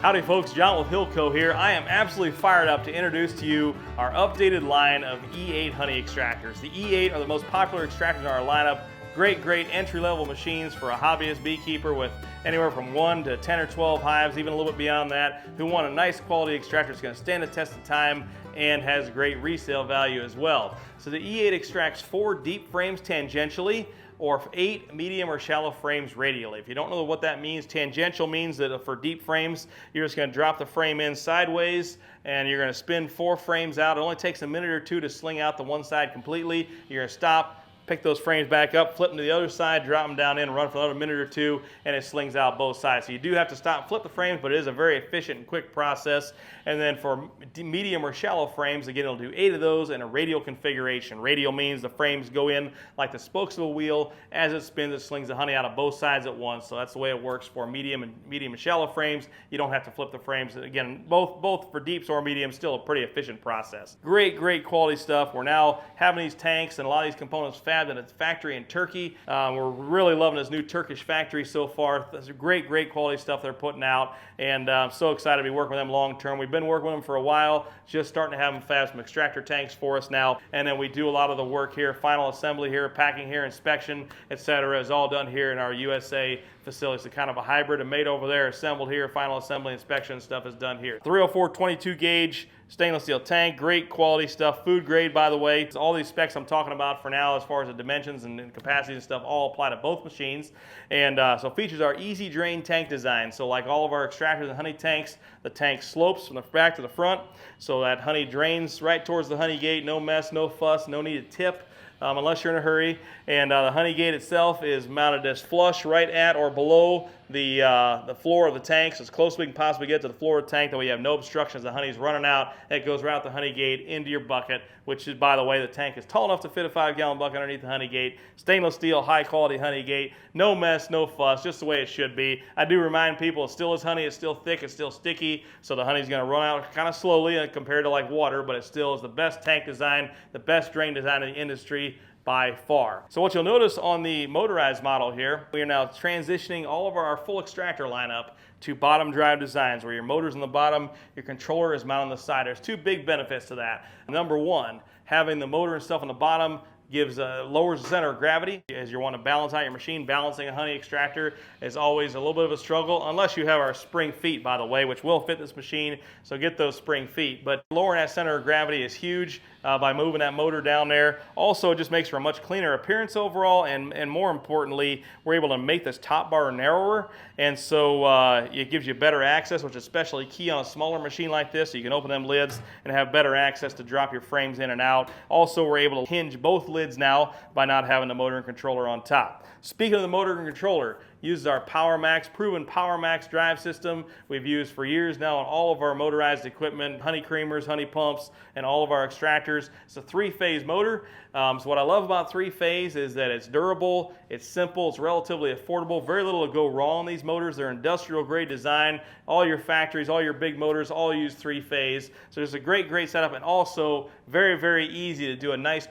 Howdy folks, John with HillCo here. I am absolutely fired up to introduce to you our updated line of E8 honey extractors. The E8 are the most popular extractors in our lineup. Great entry-level machines for a hobbyist beekeeper with anywhere from 1 to 10 or 12 hives, even a little bit beyond that, who want a nice quality extractor that's going to stand the test of time and has great resale value as well. So the E8 extracts 4 deep frames tangentially, or 8 medium or shallow frames radially. If you don't know what that means, tangential means that for deep frames, you're just going to drop the frame in sideways and you're going to spin 4 frames out. It only takes a minute or 2 to sling out the one side completely. You're going to stop, pick those frames back up, flip them to the other side, drop them down in, run for another minute or 2, and it slings out both sides. So you do have to stop and flip the frames, but it is a very efficient and quick process. And then for medium or shallow frames, again, it'll do 8 of those in a radial configuration. Radial means the frames go in like the spokes of a wheel. As it spins, it slings the honey out of both sides at once. So that's the way it works for medium and shallow frames. You don't have to flip the frames. Again, both for deeps or mediums, still a pretty efficient process. Great quality stuff. We're now having these tanks and a lot of these components fabbed in a factory in Turkey. We're really loving this new Turkish factory so far. It's great quality stuff they're putting out, and I'm so excited to be working with them long term. We've been working with them for a while, just starting to have them fab some extractor tanks for us now, and then we do a lot of the work here, final assembly here, packing here, inspection, etc. is all done here in our USA facility. So kind of a hybrid, and made over there, assembled here, final assembly, inspection stuff is done here. 304 22 gauge stainless steel tank, great quality stuff, food grade by the way. So all these specs I'm talking about for now as far as the dimensions and capacity and stuff all apply to both machines. And so features our easy drain tank design. So like all of our extractors and honey tanks, the tank slopes from the back to the front so that honey drains right towards the honey gate, no mess, no fuss, no need to tip. Unless you're in a hurry. And the honey gate itself is mounted as flush right at or below the floor of the tank, so as close as we can possibly get to the floor of the tank, that we have no obstructions. The honey's running out. It goes right out the honey gate into your bucket, which is, by the way, the tank is tall enough to fit a 5-gallon bucket underneath the honey gate. Stainless steel, high quality honey gate. No mess, no fuss, just the way it should be. I do remind people it still is honey, it's still thick, it's still sticky, so the honey's going to run out kind of slowly compared to like water, but it still is the best tank design, the best drain design in the industry by far. So what you'll notice on the motorized model here, we are now transitioning all of our full extractor lineup to bottom drive designs, where your motor's on the bottom, your controller is mounted on the side. There's 2 big benefits to that. Number 1, having the motor and stuff on the bottom lowers the center of gravity. As you want to balance out your machine, balancing a honey extractor is always a little bit of a struggle, unless you have our spring feet, by the way, which will fit this machine, so get those spring feet. But lowering that center of gravity is huge by moving that motor down there. Also, it just makes for a much cleaner appearance overall, and more importantly, we're able to make this top bar narrower, and so it gives you better access, which is especially key on a smaller machine like this, so you can open them lids and have better access to drop your frames in and out. Also, we're able to hinge both lids now by not having the motor and controller on top. Speaking of the motor and controller, uses our proven PowerMax drive system we've used for years now on all of our motorized equipment, honey creamers, honey pumps, and all of our extractors. It's a 3-phase motor. So what I love about 3-phase is that it's durable, it's simple, it's relatively affordable, very little to go wrong on these motors. They're industrial grade design. All your factories, all your big motors all use 3-phase. So it's a great setup, and also very easy to do a nice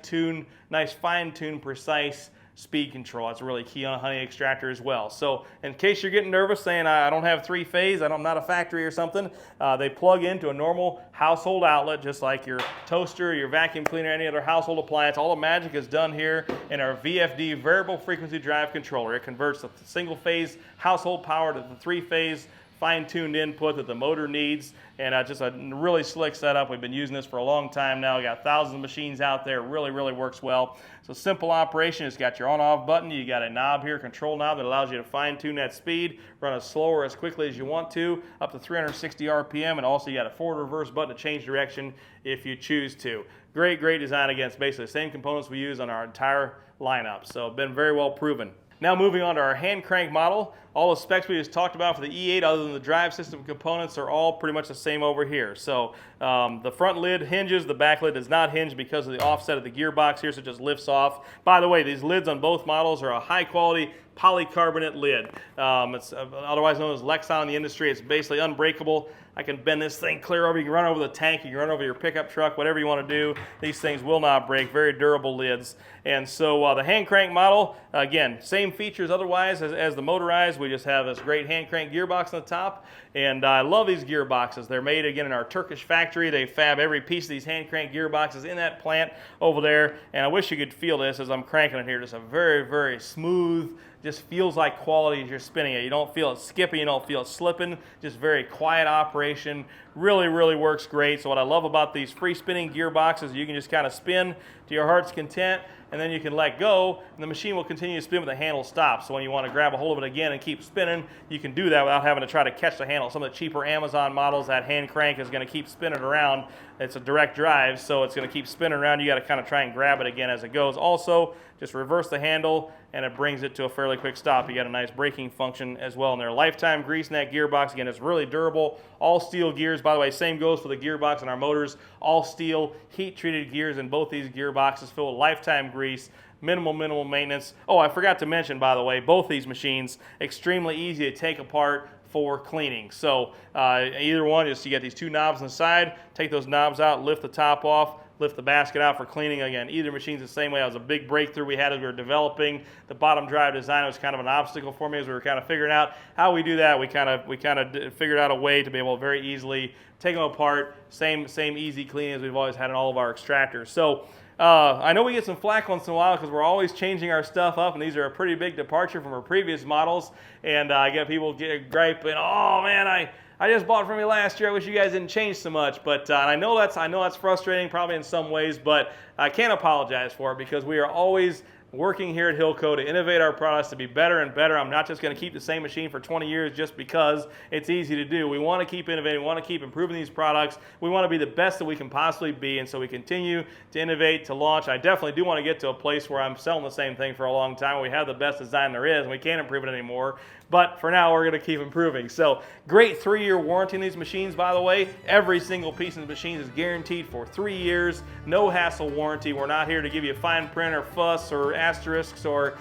fine-tuned, precise speed control. That's really key on a honey extractor as well. So in case you're getting nervous saying I don't have 3-phase, I'm not a factory or something, they plug into a normal household outlet, just like your toaster, your vacuum cleaner, any other household appliance. All the magic is done here in our VFD variable frequency drive controller. It converts the single-phase household power to the 3-phase fine-tuned input that the motor needs, and just a really slick setup. We've been using this for a long time now. We got thousands of machines out there. It really works well. So simple operation. It's got your on-off button. You got a knob here, control knob, that allows you to fine-tune that speed, run as slow or as quickly as you want to, up to 360 RPM, and also you got a forward-reverse button to change direction if you choose to. Great design. Again, it's basically the same components we use on our entire lineup, so been very well proven. Now moving on to our hand crank model. All the specs we just talked about for the E8, other than the drive system components, are all pretty much the same over here. So the front lid hinges, the back lid does not hinge because of the offset of the gearbox here, so it just lifts off. By the way, these lids on both models are a high quality polycarbonate lid. It's otherwise known as Lexan in the industry. It's basically unbreakable. I can bend this thing clear over. You can run over the tank, you can run over your pickup truck, whatever you want to do. These things will not break, very durable lids. And so the hand crank model, again, same features otherwise as the motorized. We just have this great hand crank gearbox on the top, And I love these gearboxes. They're made again in our Turkish factory. They fab every piece of these hand crank gearboxes in that plant over there. And I wish you could feel this as I'm cranking it here. Just a very, very smooth, just feels like quality as you're spinning it. You don't feel it skipping, you don't feel it slipping. Just very quiet operation. Really, really works great. So what I love about these free spinning gearboxes, you can just kind of spin to your heart's content, and then you can let go, and the machine will continue to spin when the handle stops. So when you want to grab a hold of it again and keep spinning, you can do that without having to try to catch the handle. Some of the cheaper Amazon models, that hand crank is going to keep spinning around. It's a direct drive, so it's going to keep spinning around. You got to kind of try and grab it again as it goes. Also, just reverse the handle, and it brings it to a fairly quick stop. You got a nice braking function as well in there. Lifetime grease in that gearbox. Again, it's really durable. All steel gears. By the way, same goes for the gearbox in our motors. All steel, heat-treated gears in both these gearboxes filled with lifetime grease. Minimal maintenance. Oh, I forgot to mention, by the way, both these machines, extremely easy to take apart for cleaning. So either one, just you get these two knobs on the side, take those knobs out, lift the top off, lift the basket out for cleaning. Again, either machine's the same way. That was a big breakthrough we had as we were developing the bottom drive design. It was kind of an obstacle for me as we were kind of figuring out how we do that. We kind of figured out a way to be able to very easily take them apart. Same easy cleaning as we've always had in all of our extractors. So I know we get some flack once in a while because we're always changing our stuff up, and these are a pretty big departure from our previous models. And I get people griping, "Oh man, I just bought it from you last year. I wish you guys didn't change so much." But I know that's frustrating, probably in some ways, but I can't apologize for it because we are always working here at HillCo to innovate our products to be better and better. I'm not just going to keep the same machine for 20 years just because it's easy to do. We want to keep innovating. We want to keep improving these products. We want to be the best that we can possibly be, and so we continue to innovate, to launch. I definitely do want to get to a place where I'm selling the same thing for a long time. We have the best design there is, and we can't improve it anymore. But for now, we're going to keep improving. So great 3-year warranty in these machines, by the way. Every single piece of the machine is guaranteed for 3 years. No hassle warranty. We're not here to give you fine print or fuss or asterisks or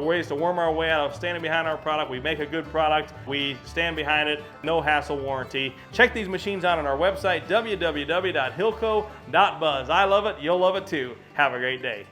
ways to worm our way out of standing behind our product. We make a good product. We stand behind it. No hassle warranty. Check these machines out on our website, www.hillco.buzz. I love it. You'll love it too. Have a great day.